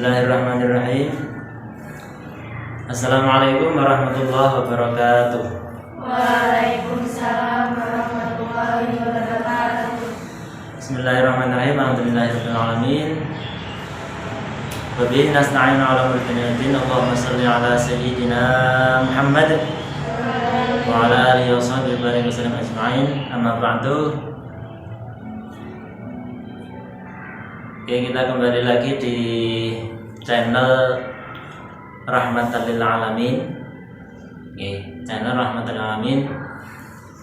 Bismillahirrahmanirrahim. Assalamualaikum warahmatullahi wabarakatuh. Waalaikumsalam warahmatullahi wabarakatuh. Bismillahirrahmanirrahim. Alhamdulillahirabbil alamin. Wa bihi nasta'inu 'ala umuri dunya. Allahumma shalli 'ala sayyidina Muhammad wa 'ala alihi wa sahbihi wa sallam ajma'in. Amma ba'du. Oke, kita kembali lagi di channel Rahmatan lil Alamin. Oke, channel Rahmatan lil Alamin.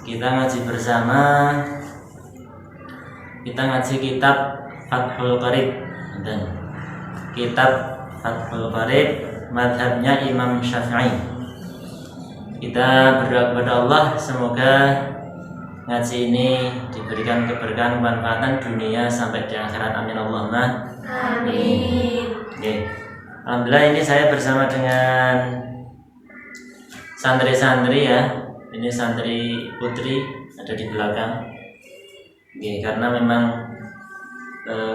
Kita ngaji bersama. Kita ngaji kitab Fathul Qarib dan kitab Fathul Qarib madhabnya Imam Syafi'i. Kita berdoa kepada Allah semoga ngaji ini diberikan keberkahan kemanfaatan dunia sampai di akhirat. Amin Allahumma Amin. Oke. Alhamdulillah, ini saya bersama dengan santri-santri ya. Ini santri putri ada di belakang. Oke, karena memang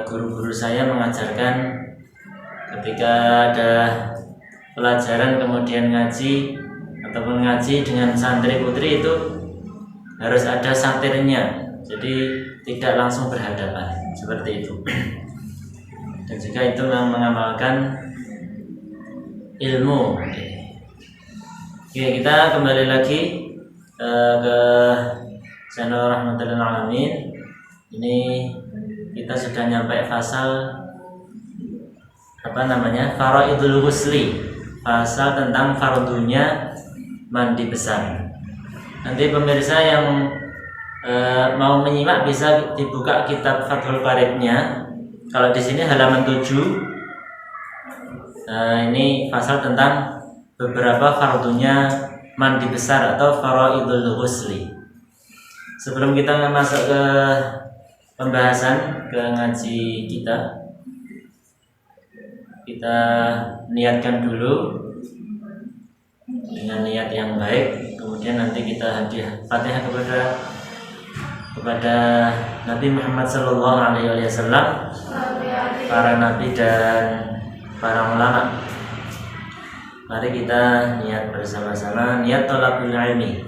guru-guru saya mengajarkan ketika ada pelajaran kemudian ngaji ataupun ngaji dengan santri putri itu harus ada satirnya, jadi tidak langsung berhadapan seperti itu. Dan juga itu memang mengamalkan ilmu. Oke, kita kembali lagi ke channel Rahmatan lil Alamin. Ini kita sudah nyampe fasal Faraidul Ghusli, pasal tentang fardunya mandi besar. Nanti pemirsa yang mau menyimak bisa dibuka kitab Fathul Qaribnya. Kalau di sini halaman 7. Ini pasal tentang beberapa fardunya mandi besar atau faraidul ghusli. Sebelum kita masuk ke pembahasan ke ngaji kita niatkan dulu dengan niat yang baik. Kemudian nanti kita hadiah Fatihah kepada Nabi Muhammad sallallahu alaihi wasallam, para nabi dan para ulama. Mari kita niat bersama-sama, niat thalabul ilmi.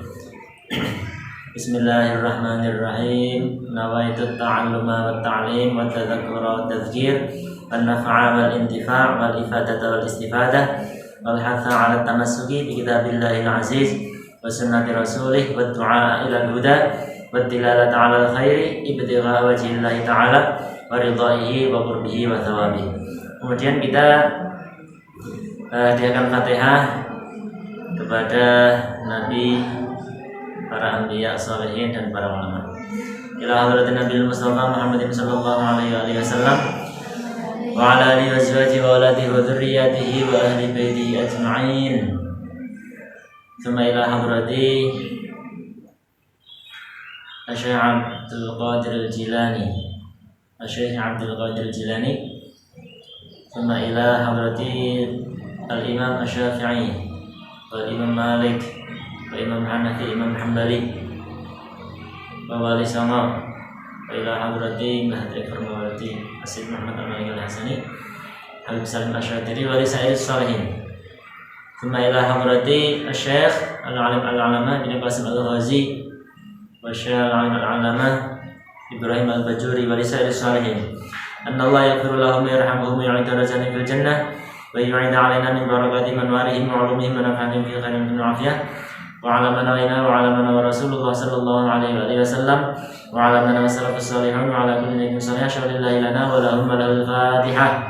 Bismillahirrahmanirrahim. Nawaitu ta'alluma wa ta'lim wa tadhakkura wa tadhkir wan naf'a wal intifa' wal ifadata wal istifadah wal hatha 'ala tamassuki bi kitabillahil aziz wa sunnati rasulih wa du'a ila al-huda wa tilalata 'ala al-khairi ibtigha wajhillahi ta'ala wa ridaihi wa qurbihi wa thawabihi. Kemudian kita hadiahkan Fatihah kepada nabi, para anbiya sholihin dan para ulama. Ila hadratin Nabi Mustafa Muhammadin sallallahu alaihi wasallam wa ala alihi wa azwajihi wa auladihi wa dzurriyyatihi wa ahli baitihi ajma'in. Thumma ila hadrati Asy-Syaikh Abdul Qadir Al-Jilani, Asy-Syaikh Abdul Qadir Al-Jilani. Thumma ila hadrati Al-Imam Asy-Syafi'i wa Imam Malik wa Imam Hanafi, Imam Hanbali wa Wali Sama wa ila hadrati Mahdri Farmawati Asyid Muhammad Al-Malik Al-Hasani Habib Salim Asy'ari wa Lisa'il Shalihin. Thumma ila hadrati Asy-Syaikh Al-Alim Al-Alama bin Qasim Al-Ghazi wa Syaikh Al-Alim Al-Alama Ibrahim Al-Bajuri wa Lisa'il Shalihin. Anna Allah yaghfiru lahum wa yarhamuhum wa yu'id darajatihim fil jannah wa yu'id 'alaina min barakati manwarihim wa 'ulumihim wa naf'atihim fi khairin min 'afiyah wa 'ala man alaina wa 'ala man wa Rasulullah sallallahu alaihi wasallam wa 'ala man wa salafus salihun wa 'ala kulli nabiyyin salih syalillahi lana wa lahum lahul Fatihah.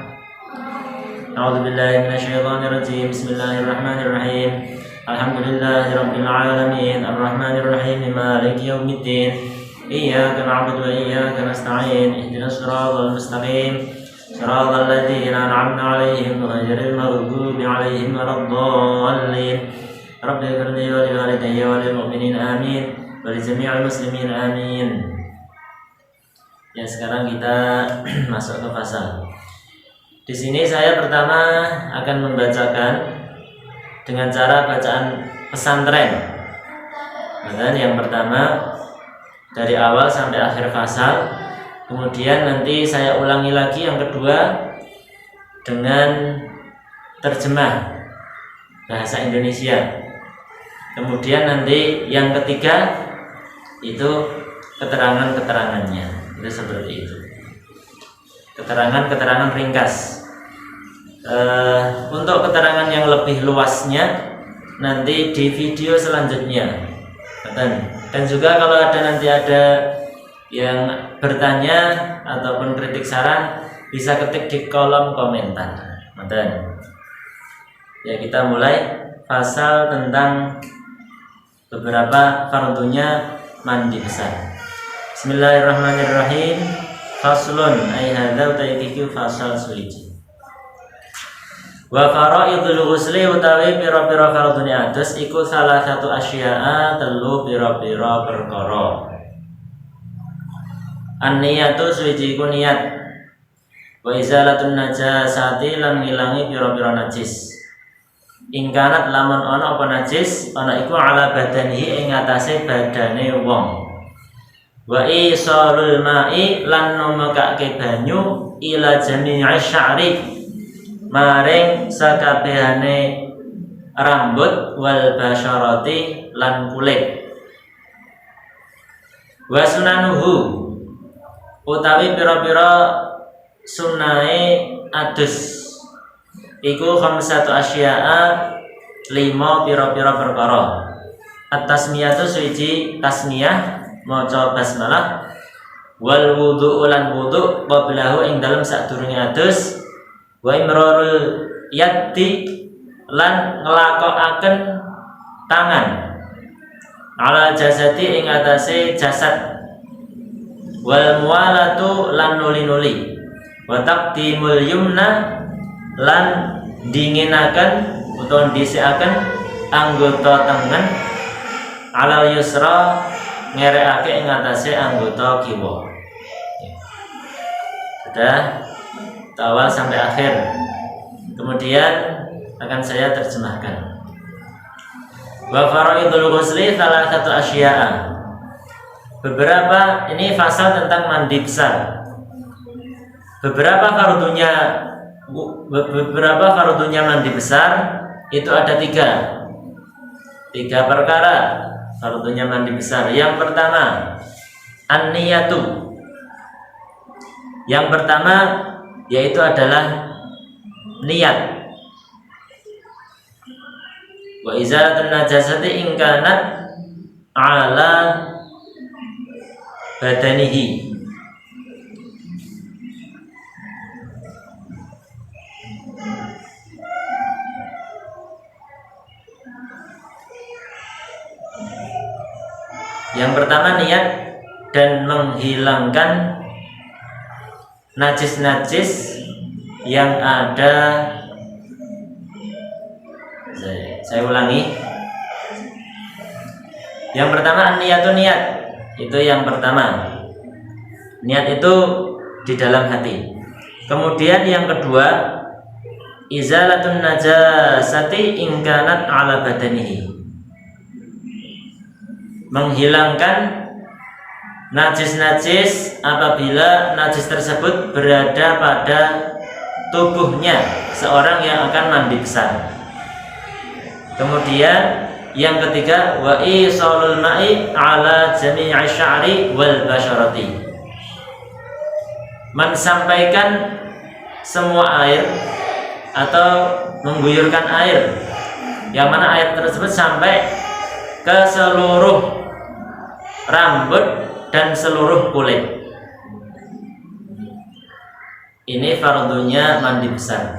A'udzu billahi minasy syaithanir rajim. Bismillahirrahmanirrahim. Alhamdulillahi rabbil alamin arrahmanir rahim maliki yaumiddin. Iyyaka na'budu wa iyyaka nasta'in. Ihdinas siratal mustaqim. Siratal ladzina an'amta 'alaihim ghairil maghdubi 'alaihim waladdallin. Rabbi ighfirli wa li walidayya wa lil mu'minin amin wa li jami'il muslimin amin. Ya, sekarang kita masuk ke pasal. Di sini saya pertama akan membacakan dengan cara bacaan pesantren. Dan yang pertama dari awal sampai akhir pasal. Kemudian nanti saya ulangi lagi yang kedua dengan terjemah bahasa Indonesia. Kemudian nanti yang ketiga itu keterangan-keterangannya. Itu seperti itu. Keterangan-keterangan ringkas. Untuk keterangan yang lebih luasnya nanti di video selanjutnya. Dan juga kalau nanti ada yang bertanya ataupun kritik saran bisa ketik di kolom komentar. Ya, kita mulai pasal tentang beberapa fardunya mandi besar. Bismillahirrahmanirrahim. Faslun ay hadza ta'ikiku fasal suci. Wa faraidul ghusli utawi pira-pira fardune adus iku salah satu asya'a telu pira-pira perkara. An-niyatu suci iku niat. Wa izalatun najasati lan ngilangi pira-pira najis. Ingkanat lamun ana apa najis ana iku ala badanihi ing atase badane wong. Wa isalul ma'i lan numekake banyu ila jami'i sya'ri maring sakabehane rambut wal basyarati lan kulit. Wa sunanuhu utawi pira-pira sunahe adus iku khamsatu asya'a 5 pira-pira perkara. At-tasmiyatu suci tasmiyah maca basmalah wal wudu'u lan wudu' qablahu ing dalem sadurunge adus wa imrarul yaddi lan nglakokaken tangan ala jasadi ing atase jasad wal muwalatu lan nuli-nuli wa taqdimul yumna lan dinginaken utawa dhisikaken anggota tangan alal yusra ngerekake ing atase anggota kiwa. Sudah awal sampai akhir. Kemudian akan saya terjemahkan. Wa faraidul ghusli salah satu asya'a. Beberapa ini fasal tentang mandi besar. Beberapa fardunya mandi besar itu ada 3 perkara fardunya mandi besar. Yang pertama an-niyatu. Yang pertama yaitu adalah niat. Wa izalatun najasati in kanat ala badanihi. Yang pertama niat dan menghilangkan najis-najis yang ada. Saya ulangi. Yang pertama niyatun niat. Itu yang pertama. Niat itu di dalam hati. Kemudian yang kedua izalatun najasati in kanat ala badanihi. Menghilangkan najis-najis apabila najis tersebut berada pada tubuhnya seorang yang akan mandi besar. Kemudian yang ketiga wa isalul ma'i ala jami'i sya'ri wal basyarati. Mensampaikan semua air atau mengguyurkan air yang mana air tersebut sampai ke seluruh rambut dan seluruh kulit. Ini fardunya mandi besar.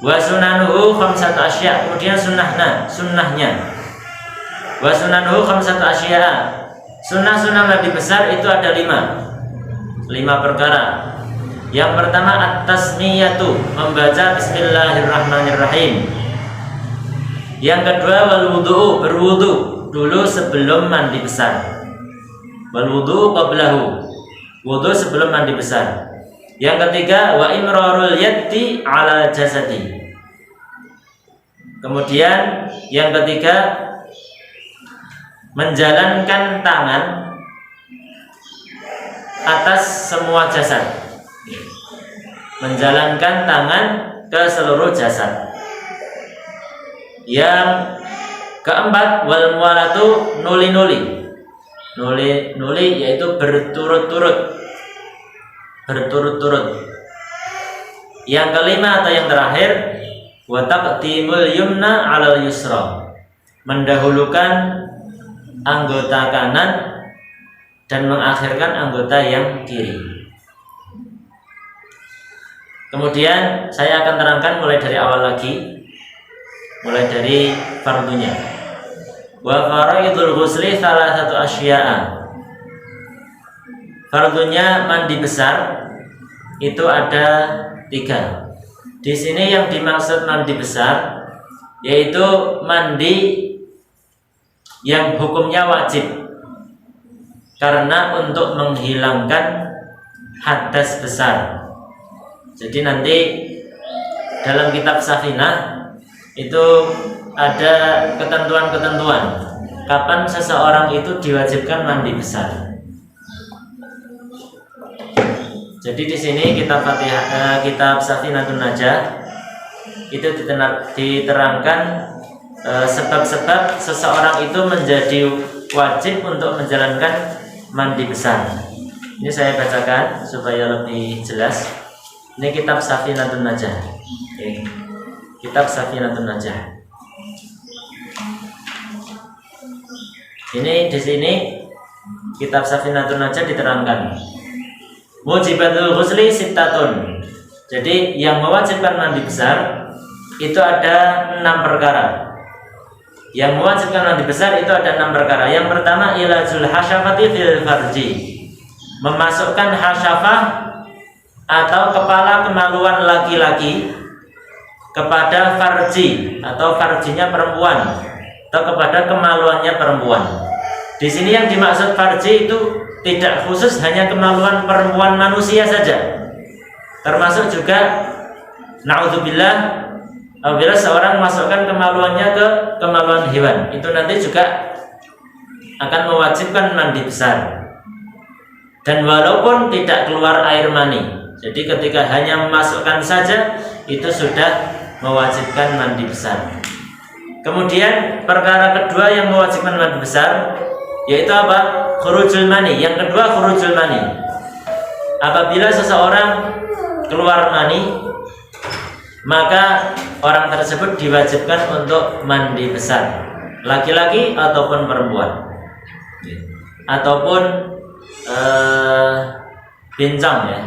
Wa sunanuhu khamsatu asya. Kemudian sunnahnya. Wa sunanuhu khamsatu asya. Sunnah mandi besar itu ada 5 perkara. Yang pertama at-tasmiyatu, membaca bismillahirrahmanirrahim. Yang kedua wal wudu'u, berwudu dulu sebelum mandi besar. Wal wudu qablahu, wudu sebelum mandi besar. Yang ketiga wa imrarul yaddi ala jasadi. Kemudian yang ketiga menjalankan tangan atas semua jasad. Menjalankan tangan ke seluruh jasad. Yang keempat, wal muwalatu nuli-nuli. Nuli yaitu berturut-turut. Yang kelima atau yang terakhir, wa taqdimul yumna 'alal yusra. Mendahulukan anggota kanan dan mengakhirkan anggota yang kiri. Kemudian saya akan terangkan mulai dari awal lagi, mulai dari fardunya. Wa faraidul ghusli salasatu asya'a. Fardunya mandi besar itu ada 3. Di sini yang dimaksud mandi besar yaitu mandi yang hukumnya wajib, karena untuk menghilangkan hadas besar. Jadi nanti dalam kitab Safinah itu ada ketentuan-ketentuan kapan seseorang itu diwajibkan mandi besar. Jadi di sini kitab kitab Safinatun Najah itu diterangkan sebab-sebab seseorang itu menjadi wajib untuk menjalankan mandi besar. Ini saya bacakan supaya lebih jelas. Ini kitab Safinatun Najah. Oke. Kitab Safinatun Najah. Ini di sini kitab Safinatun Najah diterangkan. Mujibatul ghusli sittatun. Jadi yang mewajibkan mandi besar itu ada 6 perkara. Yang mewajibkan mandi besar itu ada 6 perkara. Yang pertama, ilajul hasyafati fil farji. Memasukkan hasyafah atau kepala kemaluan laki-laki kepada farji atau farjinya perempuan atau kepada kemaluannya perempuan. Di sini yang dimaksud farji itu tidak khusus hanya kemaluan perempuan manusia saja, termasuk juga naudzubillah apabila seorang memasukkan kemaluannya ke kemaluan hewan, itu nanti juga akan mewajibkan mandi besar. Dan walaupun tidak keluar air mani, jadi ketika hanya memasukkan saja itu sudah mewajibkan mandi besar. Kemudian perkara kedua yang mewajibkan mandi besar yaitu apa? Khurujul mani. Yang kedua, khurujul mani. Apabila seseorang keluar mani, maka orang tersebut diwajibkan untuk mandi besar, laki-laki ataupun perempuan, ataupun bincang ya,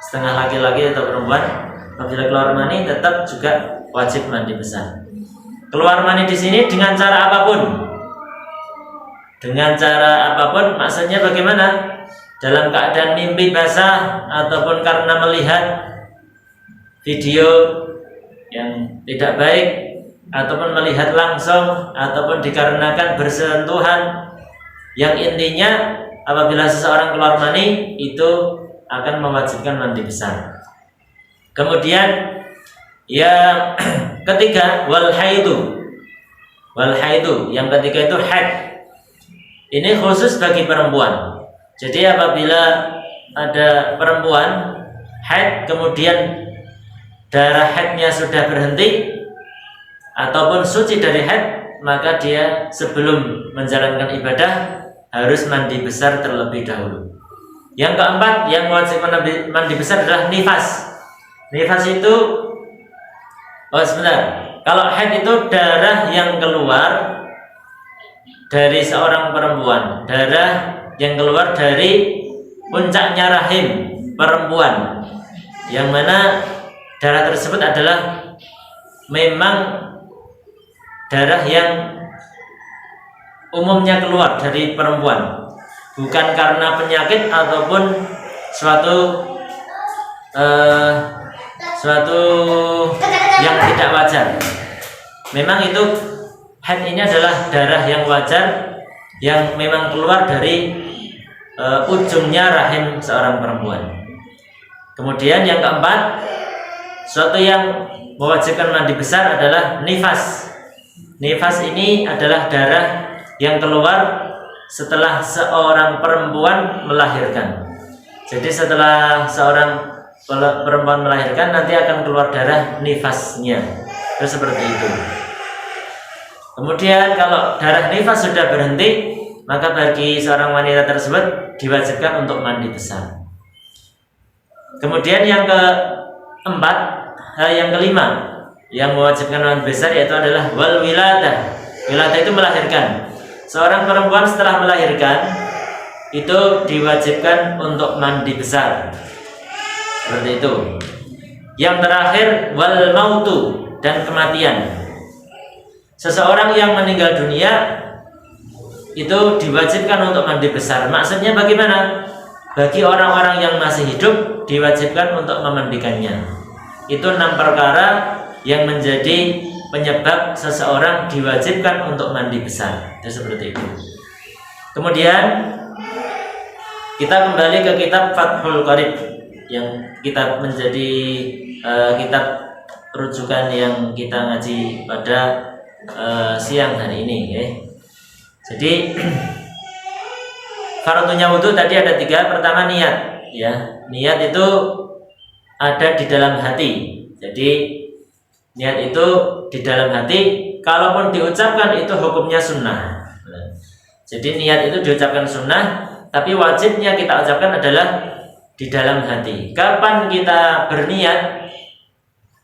setengah laki-laki atau perempuan. Apabila keluar mani tetap juga wajib mandi besar. Keluar mani di sini dengan cara apapun. Dengan cara apapun, maksudnya bagaimana? Dalam keadaan mimpi basah ataupun karena melihat video yang tidak baik ataupun melihat langsung ataupun dikarenakan bersentuhan, yang intinya apabila seseorang keluar mani itu akan mewajibkan mandi besar. Kemudian yang ketiga, wal haidu. Wal haidu, yang ketiga itu haid. Ini khusus bagi perempuan. Jadi apabila ada perempuan haid kemudian darah haidnya sudah berhenti ataupun suci dari haid, maka dia sebelum menjalankan ibadah harus mandi besar terlebih dahulu. Yang keempat yang wajib mandi besar adalah nifas. Nifas itu kalau haid itu darah yang keluar dari seorang perempuan, darah yang keluar dari puncaknya rahim perempuan, yang mana darah tersebut adalah memang darah yang umumnya keluar dari perempuan, bukan karena penyakit ataupun suatu yang tidak wajar. Memang itu haid ini adalah darah yang wajar yang memang keluar dari ujungnya rahim seorang perempuan. Kemudian yang keempat, suatu yang mewajibkan mandi besar adalah nifas. Nifas ini adalah darah yang keluar setelah seorang perempuan melahirkan. Jadi setelah seorang perempuan melahirkan nanti akan keluar darah nifasnya. Itu seperti itu. Kemudian kalau darah nifas sudah berhenti, maka bagi seorang wanita tersebut diwajibkan untuk mandi besar. Kemudian yang kelima yang mewajibkan mandi besar yaitu adalah wal wiladah. Wiladah itu melahirkan. Seorang perempuan setelah melahirkan itu diwajibkan untuk mandi besar. Seperti itu. Yang terakhir wal mautu, dan kematian. Seseorang yang meninggal dunia itu diwajibkan untuk mandi besar. Maksudnya bagaimana? Bagi orang-orang yang masih hidup diwajibkan untuk memandikannya. Itu 6 perkara yang menjadi penyebab seseorang diwajibkan untuk mandi besar. Itu seperti itu. Kemudian kita kembali ke kitab Fathul Qarib yang kitab menjadi kitab rujukan yang kita ngaji pada siang hari ini, ya. Jadi fardunya wudu tadi ada 3. Pertama niat, ya. Niat itu ada di dalam hati. Jadi niat itu di dalam hati, kalaupun diucapkan itu hukumnya sunnah. Jadi niat itu diucapkan sunnah, tapi wajibnya kita ucapkan adalah di dalam hati. Kapan kita berniat?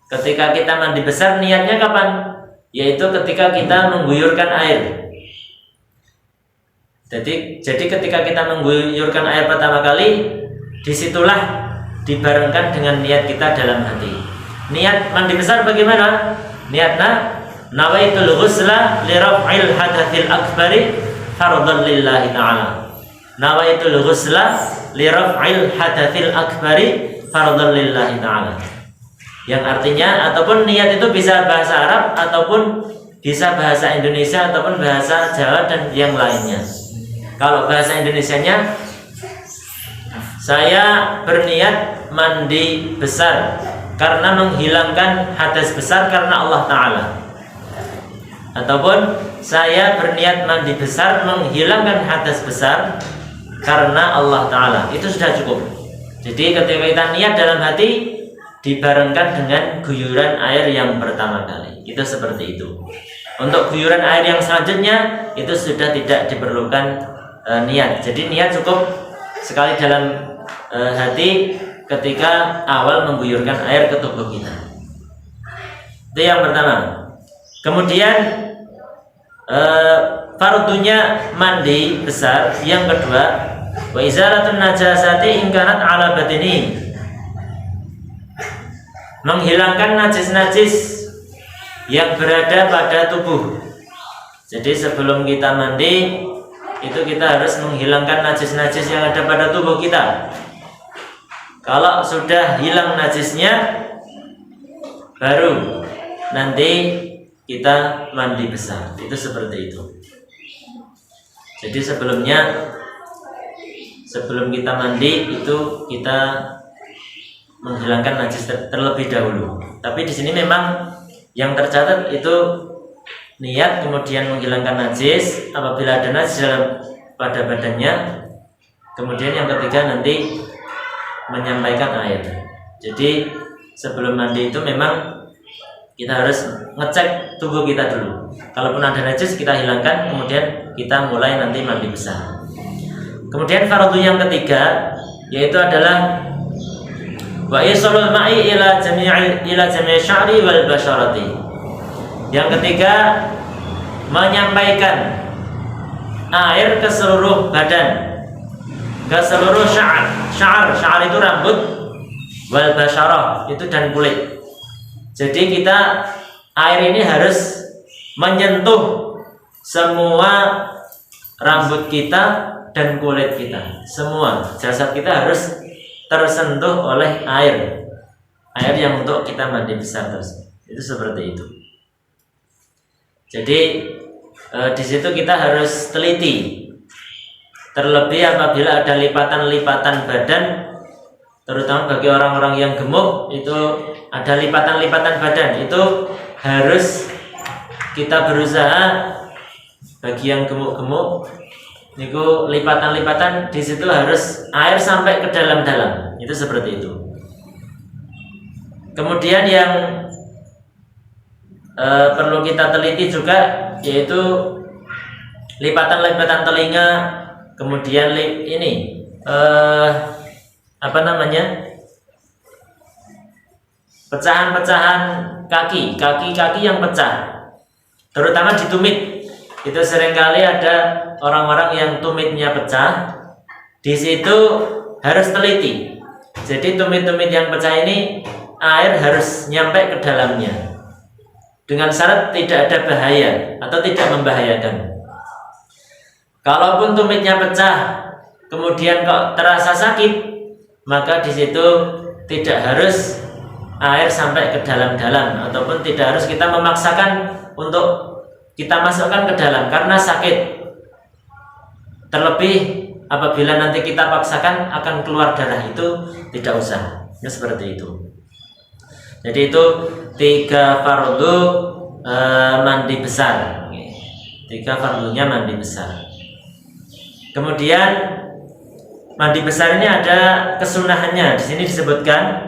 Ketika kita mandi besar, niatnya kapan? Yaitu ketika kita mengguyurkan air. Jadi ketika kita mengguyurkan air pertama kali, disitulah dibarengkan dengan niat kita dalam hati. Niat mandi besar bagaimana? Niatna nawaitul ghusla li raf'il hadatsil akbari fardhan lillahi ta'ala. Nawaitul ghusla li raf'il hadatsil akbari fardhan lillahi ta'ala. Yang artinya ataupun niat itu bisa bahasa Arab ataupun bisa bahasa Indonesia ataupun bahasa Jawa dan yang lainnya. Kalau bahasa Indonesianya, saya berniat mandi besar karena menghilangkan hadas besar karena Allah Ta'ala. Ataupun saya berniat mandi besar menghilangkan hadas besar karena Allah Ta'ala. Itu sudah cukup. Jadi ketika kita niat dalam hati dibarengkan dengan guyuran air yang pertama kali. Itu seperti itu. Untuk guyuran air yang selanjutnya itu sudah tidak diperlukan niat. Jadi niat cukup sekali dalam hati ketika awal mengguyurkan air ke tubuh kita. Itu yang pertama. Kemudian fardunya mandi besar. Yang kedua, wa izalatun najasati in kanat ala batini. Menghilangkan najis-najis yang berada pada tubuh. Jadi sebelum kita mandi itu kita harus menghilangkan najis-najis yang ada pada tubuh kita. Kalau sudah hilang najisnya, baru nanti kita mandi besar. Itu seperti itu. Jadi sebelum kita mandi itu kita menghilangkan najis terlebih dahulu. Tapi di sini memang yang tercatat itu niat kemudian menghilangkan najis apabila ada najis pada badannya. Kemudian yang ketiga nanti menyampaikan air. Jadi sebelum mandi itu memang kita harus ngecek tubuh kita dulu. Kalaupun ada najis kita hilangkan, kemudian kita mulai nanti mandi besar. Kemudian fardu yang ketiga yaitu adalah wa isalul ma'i ila jami' sya'ri wal basharati. Yang ketiga, menyampaikan air ke seluruh badan, ke seluruh sya'ar itu rambut, wal basyarah itu dan kulit. Jadi kita air ini harus menyentuh semua rambut kita dan kulit kita. Semua jasad kita harus tersentuh oleh air yang untuk kita mandi besar tersebut. Itu seperti itu. Jadi di situ kita harus teliti. Terlebih apabila ada lipatan-lipatan badan, terutama bagi orang-orang yang gemuk, itu ada lipatan-lipatan badan, itu harus kita berusaha. Bagi yang gemuk-gemuk, niku lipatan-lipatan di situ harus air sampai ke dalam-dalam. Itu seperti itu. Kemudian yang perlu kita teliti juga yaitu lipatan-lipatan telinga, kemudian ini pecahan-pecahan kaki yang pecah, terutama di tumit. Itu seringkali ada orang-orang yang tumitnya pecah. Di situ harus teliti. Jadi tumit-tumit yang pecah ini air harus nyampe ke dalamnya, dengan syarat tidak ada bahaya atau tidak membahayakan. Kalaupun tumitnya pecah, kemudian kok terasa sakit, maka di situ tidak harus air sampai ke dalam-dalam, ataupun tidak harus kita memaksakan untuk kita masukkan ke dalam karena sakit. Terlebih apabila nanti kita paksakan akan keluar darah, itu tidak usah. Ya, seperti itu. Jadi itu 3 fardu mandi besar. 3 fardunya mandi besar. Kemudian mandi besar ini ada kesunahannya. Di sini disebutkan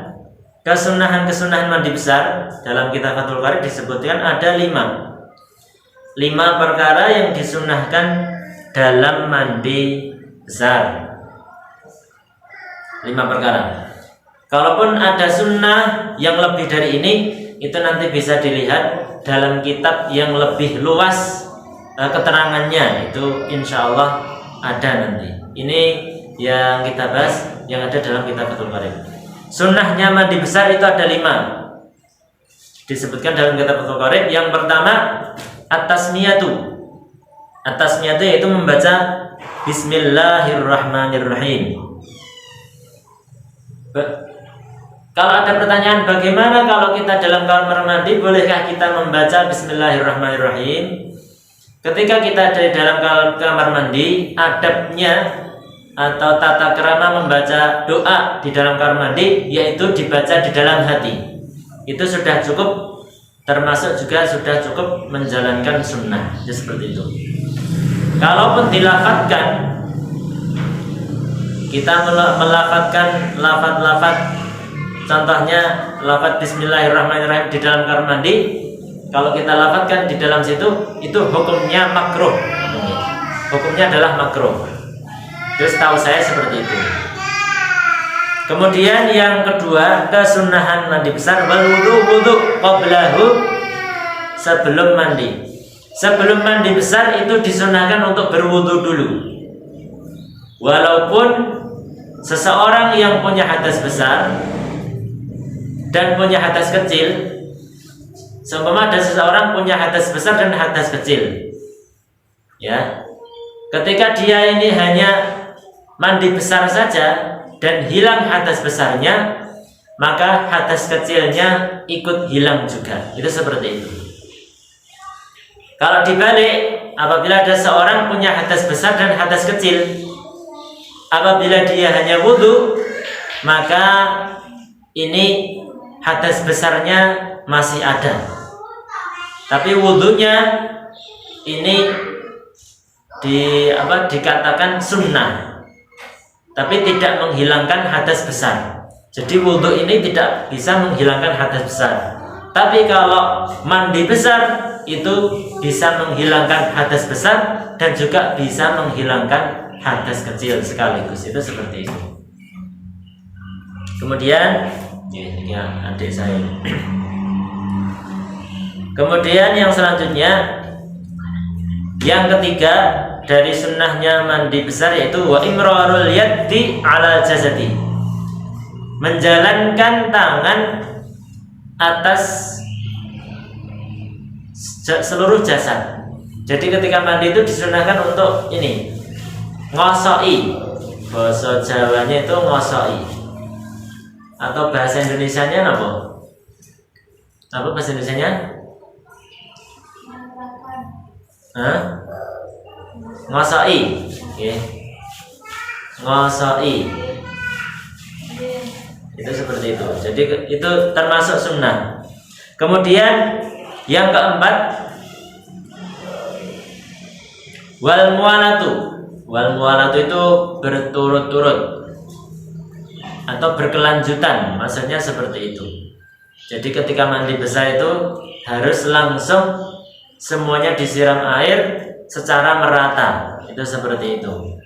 kesunahan mandi besar. Dalam kitab Fathul Qarib disebutkan ada 5 perkara yang disunahkan dalam mandi besar. 5 perkara. Kalaupun ada sunnah yang lebih dari ini, itu nanti bisa dilihat dalam kitab yang lebih luas keterangannya. Itu insya Allah ada nanti. Ini yang kita bahas yang ada dalam kitab Fathul Qarib. Sunnahnya mandi besar itu ada 5. Disebutkan dalam kitab Fathul Qarib. Yang pertama, at-tasmiyatu yaitu membaca Bismillahirrahmanirrahim. Kalau ada pertanyaan bagaimana kalau kita dalam kamar mandi, bolehkah kita membaca Bismillahirrahmanirrahim? Ketika kita ada di dalam kamar mandi, adabnya atau tata krama membaca doa di dalam kamar mandi yaitu dibaca di dalam hati. Itu sudah cukup, termasuk juga sudah cukup menjalankan sunnah. Ya, seperti itu. Kalaupun dilafadzkan, kita melafadzkan lafadz-lafadz, contohnya lafadz Bismillahirrahmanirrahim di dalam kamar mandi, kalau kita lafadzkan di dalam situ, itu hukumnya makruh. Hukumnya adalah makruh. Terus tahu saya seperti itu. Kemudian yang kedua, kesunahan mandi besar, wal wudu qablahu, sebelum mandi. Sebelum mandi besar itu disunahkan untuk berwudu dulu. Walaupun seseorang yang punya hadas besar dan punya hadas kecil, seumpama ada seseorang punya hadas besar dan hadas kecil, ya, ketika dia ini hanya mandi besar saja dan hilang hadas besarnya, maka hadas kecilnya ikut hilang juga. Itu seperti itu. Kalau dibalik, apabila ada seorang punya hadas besar dan hadas kecil, apabila dia hanya wudu, maka ini hadas besarnya masih ada, tapi wudunya ini dikatakan sunnah, tapi tidak menghilangkan hadas besar. Jadi wudu ini tidak bisa menghilangkan hadas besar. Tapi kalau mandi besar itu bisa menghilangkan hadas besar dan juga bisa menghilangkan hadas kecil sekaligus. Itu seperti itu. Kemudian ini adik saya. Kemudian yang selanjutnya, yang ketiga dari sunnahnya mandi besar yaitu wa imrarul yaddi ala jasadi, menjalankan tangan atas seluruh jasad. Jadi ketika mandi itu disunahkan untuk ini, ngosoi. Bahasa Jawanya itu ngosoi, atau bahasa Indonesianya apa? Apa bahasa Indonesianya? Ngosoi, okay. Ngosoi. Itu seperti itu. Jadi itu termasuk sunnah. Kemudian yang keempat, wal mualatu itu berturut-turut atau berkelanjutan, maksudnya seperti itu. Jadi ketika mandi besar itu harus langsung semuanya disiram air secara merata. Itu seperti itu.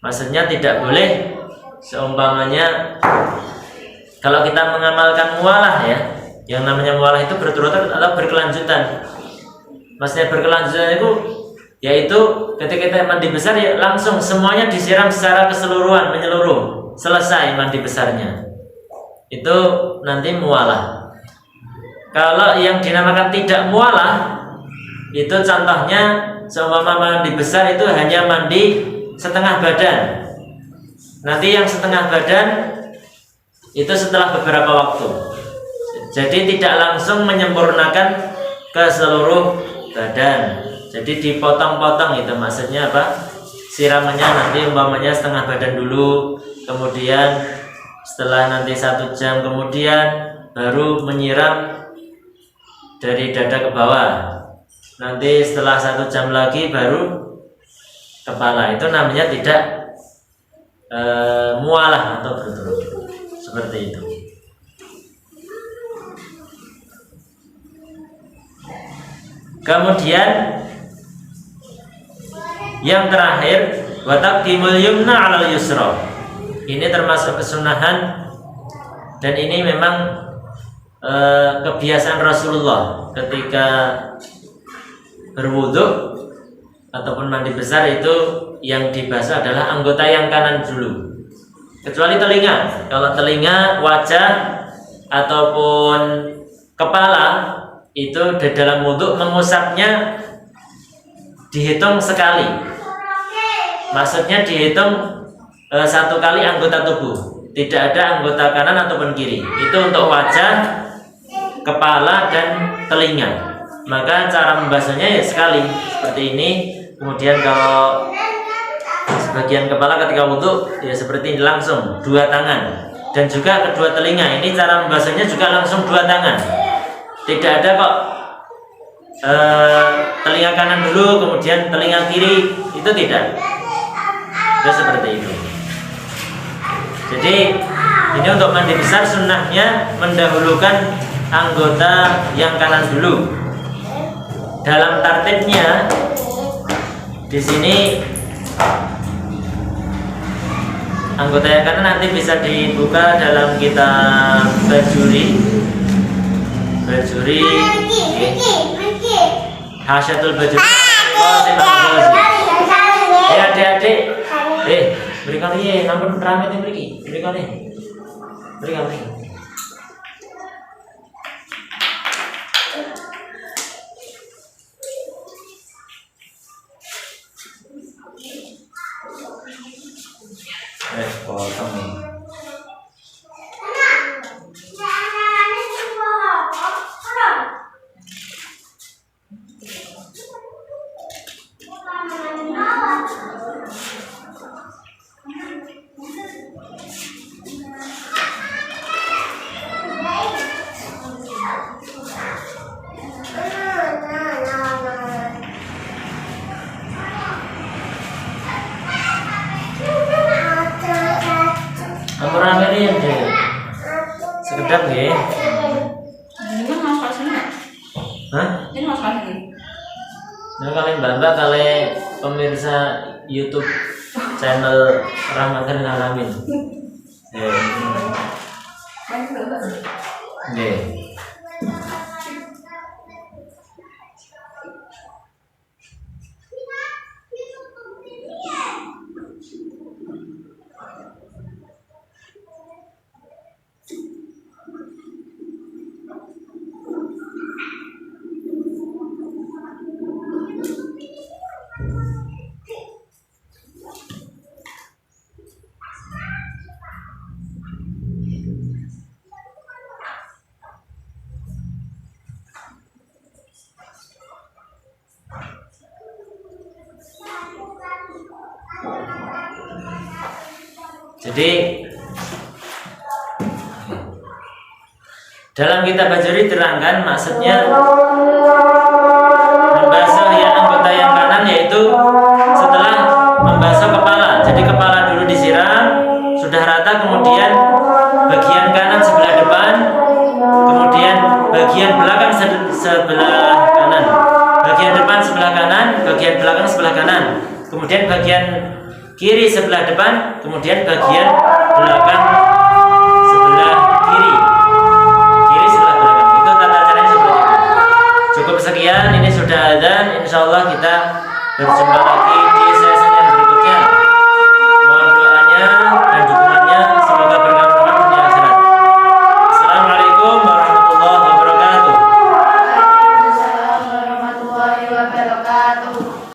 Maksudnya tidak boleh seumpamanya kalau kita mengamalkan mualah ya, yang namanya mualah itu berturut-turut atau berkelanjutan. Maksudnya berkelanjutan itu yaitu ketika kita mandi besar ya langsung semuanya disiram secara keseluruhan, menyeluruh, selesai mandi besarnya. Itu nanti mualah. Kalau yang dinamakan tidak mualah itu contohnya seumpama mandi besar itu hanya mandi setengah badan. Nanti yang setengah badan itu setelah beberapa waktu. Jadi tidak langsung menyempurnakan ke seluruh badan. Jadi dipotong-potong itu maksudnya apa? Siramannya nanti umpamanya setengah badan dulu, kemudian setelah nanti 1 jam kemudian baru menyiram dari dada ke bawah. Nanti setelah 1 jam lagi baru kepala. Itu namanya tidak mualah atau berturut-turut. Seperti itu. Kemudian yang terakhir wa taqdimul yumna 'alal yusra. Ini termasuk kesunahan dan ini memang kebiasaan Rasulullah ketika berwudu ataupun mandi besar itu yang dibasuh adalah anggota yang kanan dulu. Kecuali telinga. Kalau telinga, wajah ataupun kepala itu di dalam wudu mengusapnya dihitung sekali. Maksudnya dihitung 1 kali anggota tubuh. Tidak ada anggota kanan ataupun kiri. Itu untuk wajah, kepala dan telinga. Maka cara membasuhnya ya sekali seperti ini. Kemudian kalau sebagian kepala ketika wudu ya seperti ini langsung 2 tangan. Dan juga kedua telinga. Ini cara membasuhnya juga langsung 2 tangan. Tidak ada kok telinga kanan dulu kemudian telinga kiri, itu tidak. Itu seperti itu. Jadi ini untuk mandi besar sunnahnya mendahulukan anggota yang kanan dulu. Dalam tartibnya di sini anggota yang kanan nanti bisa dibuka dalam kitab Bajuri Hasyatul Bajuri. Adik-adik, berikan ini, nampun ramai ini berikan ini. Potong nih. Rame ini deh. Sekedap ya. Ini kan mau kasih nggak? Hah? Ini mau kasih. Nah kalian bangga kalian pemirsa YouTube channel Ramadan Alamin. Jadi dalam kitab Bajuri terangkan maksudnya membasuh ya anggota yang kanan yaitu setelah membasuh kepala. Jadi kepala dulu disiram sudah rata, kemudian bagian kanan sebelah depan, kemudian bagian belakang sebelah kanan, kemudian bagian kiri sebelah depan, kemudian bagian belakang sebelah kiri. Kiri sebelah belakang. Itu tata caranya seperti itu. Cukup sekian, ini sudah adzan. Insyaallah kita berjumpa lagi